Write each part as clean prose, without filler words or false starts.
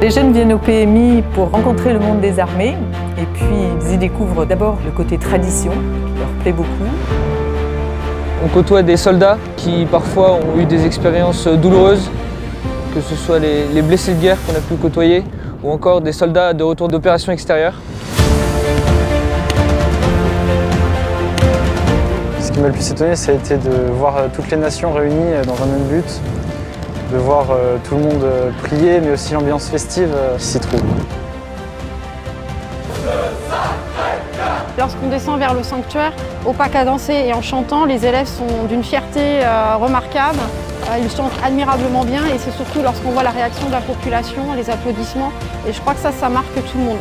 Les jeunes viennent au PMI pour rencontrer le monde des armées et puis ils y découvrent d'abord le côté tradition qui leur plaît beaucoup. On côtoie des soldats qui parfois ont eu des expériences douloureuses, que ce soit les blessés de guerre qu'on a pu côtoyer ou encore des soldats de retour d'opérations extérieures. Ce qui m'a le plus étonné, ça a été de voir toutes les nations réunies dans un même but, de voir tout le monde prier, mais aussi l'ambiance festive qui s'y trouve. Lorsqu'on descend vers le sanctuaire, au pas cadencé et en chantant, les élèves sont d'une fierté remarquable. Ils chantent admirablement bien et c'est surtout lorsqu'on voit la réaction de la population, les applaudissements. Et je crois que ça marque tout le monde.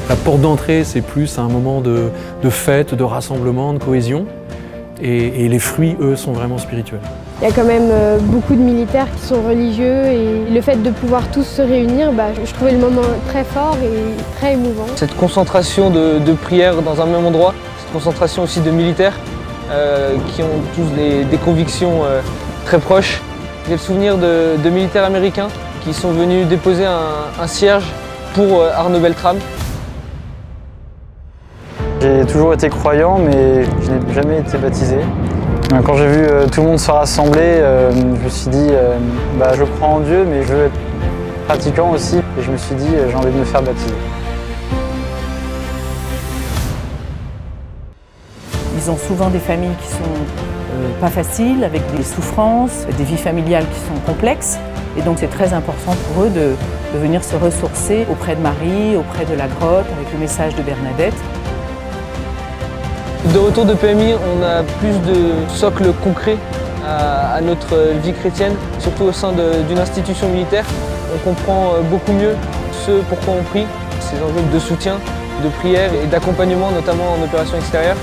La porte d'entrée, c'est plus un moment de fête, de rassemblement, de cohésion. Et les fruits, eux, sont vraiment spirituels. Il y a quand même beaucoup de militaires qui sont religieux et le fait de pouvoir tous se réunir, je trouvais le moment très fort et très émouvant. Cette concentration de prières dans un même endroit, cette concentration aussi de militaires qui ont tous des convictions très proches. J'ai le souvenir de militaires américains qui sont venus déposer un cierge pour Arnaud Beltrame. J'ai toujours été croyant, mais je n'ai jamais été baptisé. Quand j'ai vu tout le monde se rassembler, je me suis dit je crois en Dieu, mais je veux être pratiquant aussi. Et je me suis dit j'ai envie de me faire baptiser. Ils ont souvent des familles qui sont pas faciles, avec des souffrances, des vies familiales qui sont complexes. Et donc c'est très important pour eux de venir se ressourcer auprès de Marie, auprès de la grotte, avec le message de Bernadette. De retour de PMI, on a plus de socle concret à notre vie chrétienne, surtout au sein d'une institution militaire. On comprend beaucoup mieux ce pourquoi on prie, ces enjeux de soutien, de prière et d'accompagnement, notamment en opération extérieure.